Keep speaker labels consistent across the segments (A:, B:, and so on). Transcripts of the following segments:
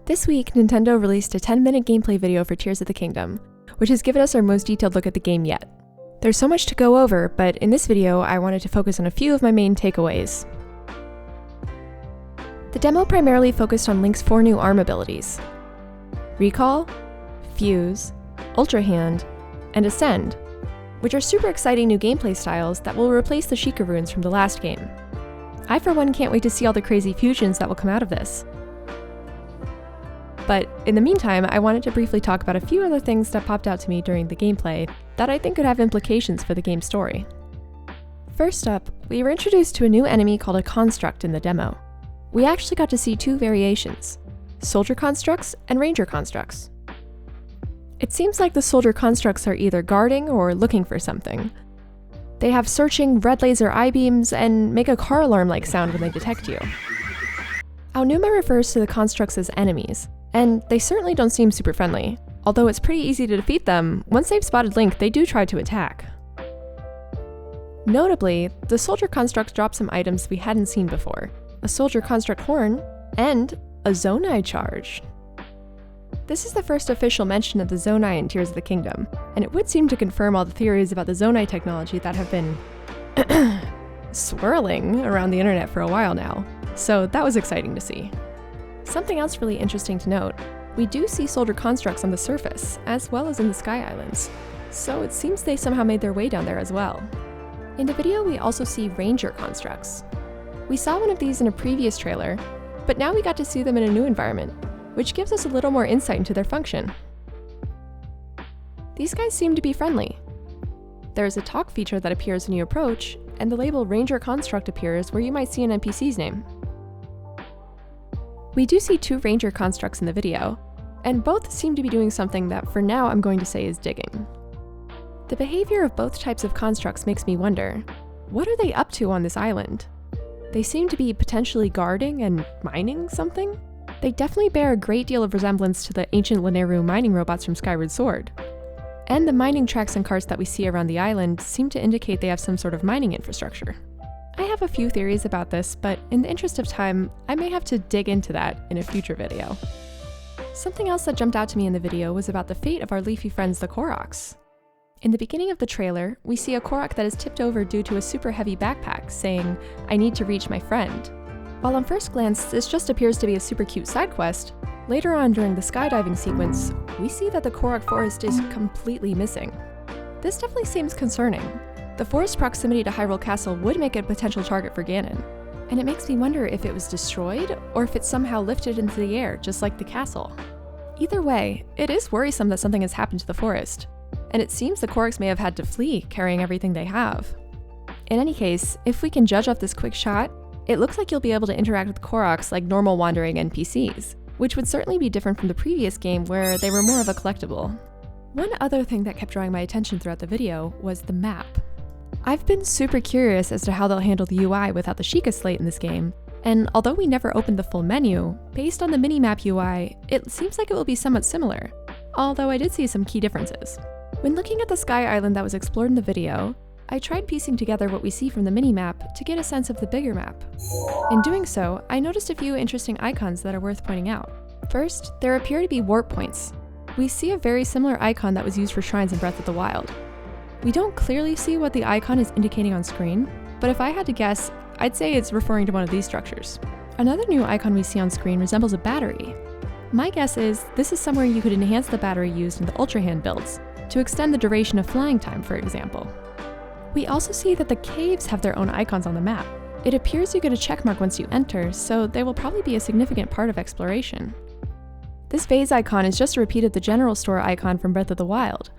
A: This week, Nintendo released a 10-minute gameplay video for Tears of the Kingdom, which has given us our most detailed look at the game yet. There's so much to go over, but in this video, I wanted to focus on a few of my main takeaways. The demo primarily focused on Link's 4 new arm abilities: Recall, Fuse, Ultra Hand, and Ascend, which are super exciting new gameplay styles that will replace the Sheikah runes from the last game. I for one can't wait to see all the crazy fusions that will come out of this. But in the meantime, I wanted to briefly talk about a few other things that popped out to me during the gameplay that I think could have implications for the game's story. First up, we were introduced to a new enemy called a Construct in the demo. We actually got to see 2 variations: Soldier Constructs and Ranger Constructs. It seems like the Soldier Constructs are either guarding or looking for something. They have searching red laser eye beams and make a car alarm-like sound when they detect you. Aonuma refers to the Constructs as enemies, and they certainly don't seem super friendly. Although it's pretty easy to defeat them, once they've spotted Link, they do try to attack. Notably, the Soldier Constructs drop some items we hadn't seen before: a Soldier Construct horn, and a Zonai charge. This is the first official mention of the Zonai in Tears of the Kingdom, and it would seem to confirm all the theories about the Zonai technology that have been swirling around the internet for a while now, so that was exciting to see. Something else really interesting to note: we do see Soldier Constructs on the surface, as well as in the Sky Islands, so it seems they somehow made their way down there as well. In the video, we also see Ranger Constructs. We saw one of these in a previous trailer, but now we got to see them in a new environment, which gives us a little more insight into their function. These guys seem to be friendly. There's a talk feature that appears when you approach, and the label Ranger Construct appears where you might see an NPC's name. We do see 2 Ranger Constructs in the video, and both seem to be doing something that for now I'm going to say is digging. The behavior of both types of constructs makes me wonder, what are they up to on this island? They seem to be potentially guarding and mining something? They definitely bear a great deal of resemblance to the ancient Lanayru mining robots from Skyward Sword. And the mining tracks and carts that we see around the island seem to indicate they have some sort of mining infrastructure. I have a few theories about this, but in the interest of time, I may have to dig into that in a future video. Something else that jumped out to me in the video was about the fate of our leafy friends, the Koroks. In the beginning of the trailer, we see a Korok that is tipped over due to a super heavy backpack, saying, "I need to reach my friend." While on first glance, this just appears to be a super cute side quest, later on during the skydiving sequence, we see that the Korok forest is completely missing. This definitely seems concerning. The forest proximity to Hyrule Castle would make it a potential target for Ganon, and it makes me wonder if it was destroyed, or if it's somehow lifted into the air, just like the castle. Either way, it is worrisome that something has happened to the forest, and it seems the Koroks may have had to flee, carrying everything they have. In any case, if we can judge off this quick shot, it looks like you'll be able to interact with Koroks like normal wandering NPCs, which would certainly be different from the previous game where they were more of a collectible. One other thing that kept drawing my attention throughout the video was the map. I've been super curious as to how they'll handle the UI without the Sheikah slate in this game, and although we never opened the full menu, based on the minimap UI, it seems like it will be somewhat similar, although I did see some key differences. When looking at the Sky Island that was explored in the video, I tried piecing together what we see from the minimap to get a sense of the bigger map. In doing so, I noticed a few interesting icons that are worth pointing out. First, there appear to be warp points. We see a very similar icon that was used for shrines in Breath of the Wild. We don't clearly see what the icon is indicating on screen, but if I had to guess, I'd say it's referring to one of these structures. Another new icon we see on screen resembles a battery. My guess is this is somewhere you could enhance the battery used in the Ultra Hand builds, to extend the duration of flying time, for example. We also see that the caves have their own icons on the map. It appears you get a checkmark once you enter, so they will probably be a significant part of exploration. This vase icon is just a repeat of the general store icon from Breath of the Wild,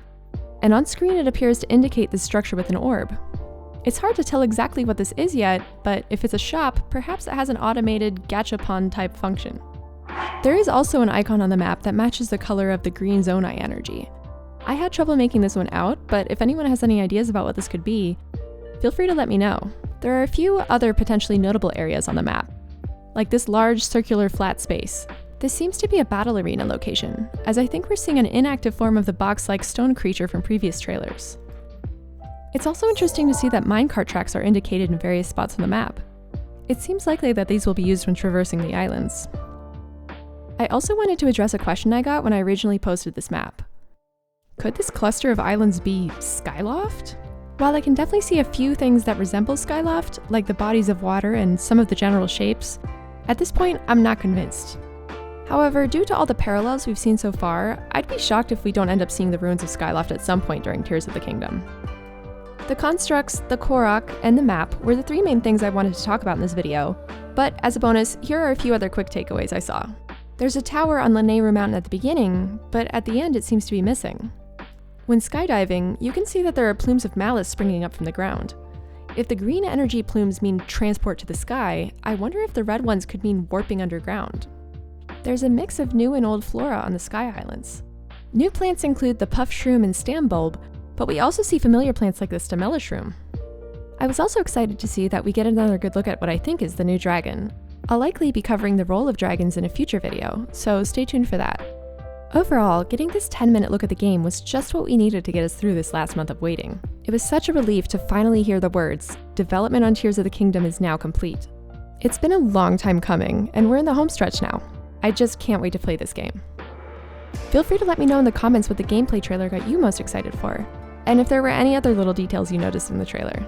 A: and on screen it appears to indicate this structure with an orb. It's hard to tell exactly what this is yet, but if it's a shop, perhaps it has an automated gachapon type function. There is also an icon on the map that matches the color of the green Zonai energy. I had trouble making this one out, but if anyone has any ideas about what this could be, feel free to let me know. There are a few other potentially notable areas on the map, like this large circular flat space. This seems to be a battle arena location, as I think we're seeing an inactive form of the box-like stone creature from previous trailers. It's also interesting to see that minecart tracks are indicated in various spots on the map. It seems likely that these will be used when traversing the islands. I also wanted to address a question I got when I originally posted this map. Could this cluster of islands be Skyloft? While I can definitely see a few things that resemble Skyloft, like the bodies of water and some of the general shapes, at this point I'm not convinced. However, due to all the parallels we've seen so far, I'd be shocked if we don't end up seeing the ruins of Skyloft at some point during Tears of the Kingdom. The constructs, the Korok, and the map were the three main things I wanted to talk about in this video, but as a bonus, here are a few other quick takeaways I saw. There's a tower on Lanayru Mountain at the beginning, but at the end it seems to be missing. When skydiving, you can see that there are plumes of malice springing up from the ground. If the green energy plumes mean transport to the sky, I wonder if the red ones could mean warping underground. There's a mix of new and old flora on the Sky Islands. New plants include the puff shroom and stam bulb, but we also see familiar plants like the stamella shroom. I was also excited to see that we get another good look at what I think is the new dragon. I'll likely be covering the role of dragons in a future video, so stay tuned for that. Overall, getting this 10-minute look at the game was just what we needed to get us through this last month of waiting. It was such a relief to finally hear the words, "Development on Tears of the Kingdom is now complete." It's been a long time coming, and we're in the home stretch now. I just can't wait to play this game. Feel free to let me know in the comments what the gameplay trailer got you most excited for, and if there were any other little details you noticed in the trailer.